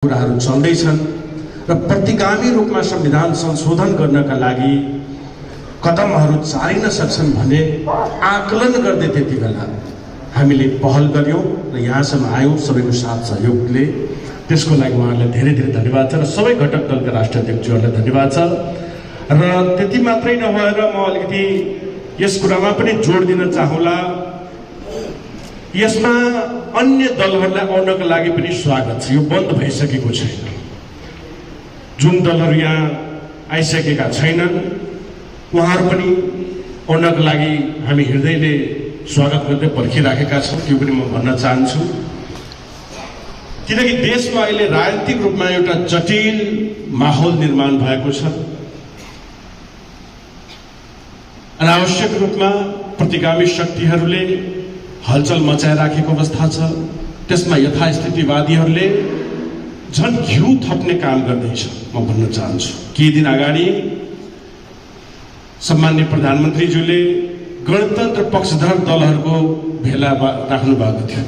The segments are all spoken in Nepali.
कुराहरू चल्दैछन् र प्रतिगामी रूपमा संविधान संशोधन गर्नका लागि कदमहरू चालिन सक्छन् भने आकलन गर्दै त्यति बेला हामीले पहल गर्यौं र यहाँसम्म आयौं। सबैको साथ सहयोगले त्यसको लागि उहाँहरूलाई धेरै धेरै धन्यवाद छ र सबै घटक दलका राष्ट्रिय अध्यक्षहरूलाई धन्यवाद छ। र त्यति मात्रै नभएर म अलिकति यस कुरामा पनि जोड दिन चाहौँला, यसमा अन्य दलहरूलाई आउनका लागि पनि स्वागत छ। यो बन्द भइसकेको छैन। जुन दलहरू यहाँ आइसकेका छैनन् उहाँहरू पनि आउनका लागि हामी हृदयले स्वागत गर्दै पर्खिराखेका छौँ, त्यो पनि म भन्न चाहन्छु। किनकि देशमा अहिले राजनीतिक रूपमा एउटा जटिल माहौल निर्माण भएको छ। अनावश्यक रूपमा प्रतिगामी शक्तिहरूले हलचल मचाइराखेको अवस्था छ। त्यसमा यथास्थितिवादीहरूले झन् घिउ थप्ने काम गर्दैछ। म भन्न चाहन्छु, केही दिन अगाडि सम्माननीय प्रधानमन्त्रीज्यूले गणतन्त्र पक्षधर दलहरूको भेला राख्नु भएको थियो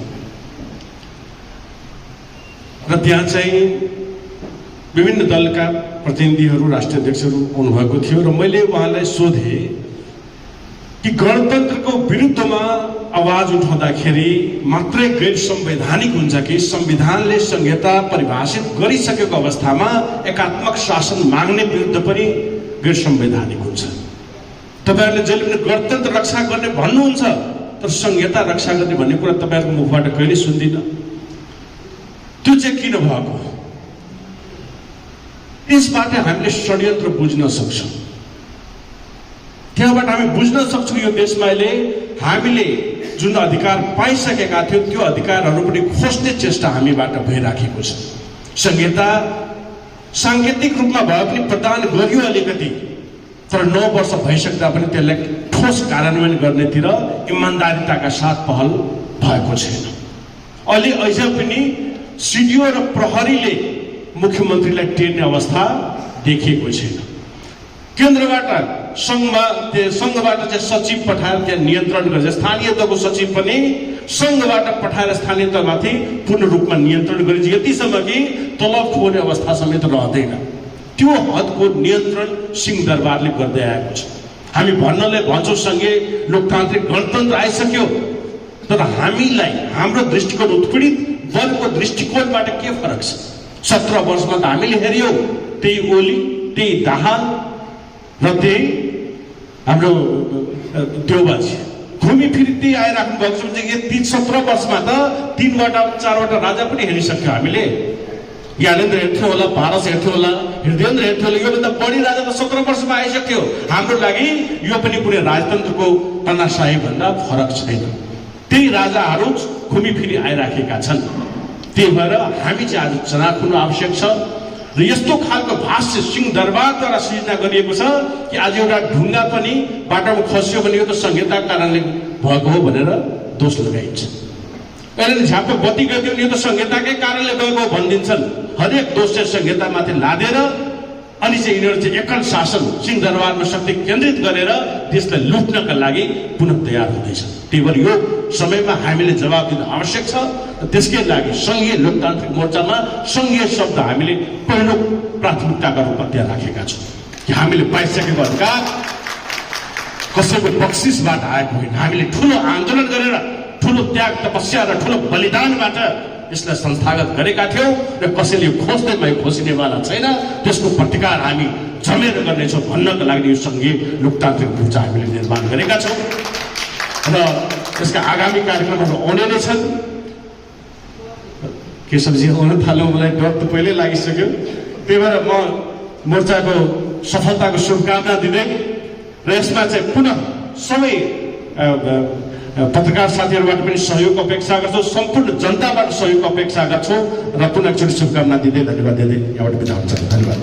र त्यहाँ चाहिँ विभिन्न दलका प्रतिनिधिहरू, राष्ट्रिय अध्यक्षहरू आउनुभएको थियो र मैले उहाँलाई सोधेँ कि गणतन्त्रको विरुद्धमा आवाज उठाउँदाखेरि मात्रै गैर संवैधानिक हुन्छ कि संविधानले संहिता परिभाषित गरिसकेको अवस्थामा एकात्मक शासन माग्ने विरुद्ध पनि गैर संवैधानिक हुन्छ? तपाईहरुले जहिले पनि गणतन्त्र रक्षा गर्ने भन्नुहुन्छ तर संहिता रक्षा गर्ने भन्ने कुरा तपाईहरुको मुखबाट कहिले सुन्दिन। त्यो चाहिँ किन भएको? यसबाट हामीले षड्यन्त्र बुझ्न सक्छौं। त्यहाँबाट हामी बुझ्न सक्छौं यो देशमा अहिले हामीले जुन अधिकार पाइसकेका थियौं त्यो अधिकारहरू पनि खोज्ने चेष्टा हामीबाट भइराखेको छ। संहिता सांकेतिक रूपमा भए पनि प्रदान गरियो अलिकति, तर 9 वर्ष भइसक्दा पनि त्यसलाई ठोस कार्यान्वयन गर्नेतिर इमानदारीताका साथ पहल भएको छैन। अहिले अझ पनि सिडिओ र प्रहरीले मुख्यमन्त्रीलाई टेर्ने अवस्था देखिएको छैन। केन्द्रबाट संघबाट चाहिँ सचिव पठाएर त्यहाँ नियन्त्रण गर्छ। स्थानीय तहको सचिव पनि संघबाट पठाएर स्थानीय तहमाथि पूर्ण रूपमा नियन्त्रण गरिन्छ, यतिसम्म कि तलब खुवाउने अवस्था समेत रहँदैन। त्यो हदको नियन्त्रण सिंहदरबारले गर्दै आएको छ। हामी भन्नलाई भन्छौँ संघीय लोकतान्त्रिक गणतन्त्र आइसक्यो, तर हामीलाई हाम्रो दृष्टिकोण उत्पीडित वर्गको दृष्टिकोणबाट के फरक छ? 17 वर्षमा त हामीले हेर्यौं त्यही ओली, त्यही दाहाल र त्यही हाम्रो देउबाजी घुमी फिरी त्यही आइराख्नु भएको छ। यति 17 वर्षमा त 3वटा 4वटा राजा पनि हेरिसक्यो हामीले। ज्ञानेन्द्र हेर्थ्यो होला, पारस हेर्थ्यो होला, हृदयेन्द्र हेर्थ्यो होला, योभन्दा बढी राजा त 17 वर्षमा आइसक्यो। हाम्रो लागि यो पनि कुनै राजतन्त्रको तनाशाही भन्दा फरक छैन। त्यही राजाहरू घुमी फिरी आइराखेका छन्। त्यही भएर हामी चाहिँ आज चनाख हुनु आवश्यक छ र यस्तो खालको भाष्य सिंहदरबारद्वारा सृजना गरिएको छ कि आज एउटा ढुङ्गा पनि बाटोमा खस्यो भने यो त संहिताको कारणले भएको हो भनेर दोष लगाइन्छ। अहिले झ्याप्प बत्ती गरिदियो भने यो त संहिताकै कारणले गएको हो भनिदिन्छन्। हरेक दोष चाहिँ संहितामाथि लादेर अनि चाहिँ यिनीहरू चाहिँ एकल शासन सिंहदरबारमा शक्ति केन्द्रित गरेर देशलाई लुट्नका लागि पुनः तयार हुँदैछ। त्यही भएर यो समयमा हामीले जवाब दिन आवश्यक छ। त्यसकै लागि संघीय लोकतान्त्रिक मोर्चामा संघीय शब्द हामीले पहिलो प्राथमिकताका रूपमा त्यहाँ राखेका छौँ कि हामीले पाइसकेको अधिकार कसैको बक्सिसबाट आएको होइन। हामीले ठुलो आन्दोलन गरेर, ठुलो त्याग तपस्या र ठुलो बलिदानबाट यसलाई संस्थागत गरेका थियौं र कसैले खोज्दैमा खोसिनेवाला छैन। त्यसको प्रतिकार हामी जमेर गर्नेछौँ भन्नका लागि यो संघीय लोकतान्त्रिक मोर्चा हामीले निर्माण गरेका छौँ र यसका आगामी कार्यक्रमहरू आउने नै छन्। केशवजी आउन थाल्यो, मलाई डर त पहिल्यै लागिसक्यो। त्यही भएर म मोर्चाको सफलताको शुभकामना दिँदै र यसमा चाहिँ पुनः सबै पत्रकार साथीहरूबाट पनि सहयोग अपेक्षा गर्छौँ, सम्पूर्ण जनताबाट सहयोग अपेक्षा गर्छौँ र पुनः एकचोटि शुभकामना दिँदै धन्यवाद दिँदै यहाँबाट बिदा हुन्छ। धन्यवाद।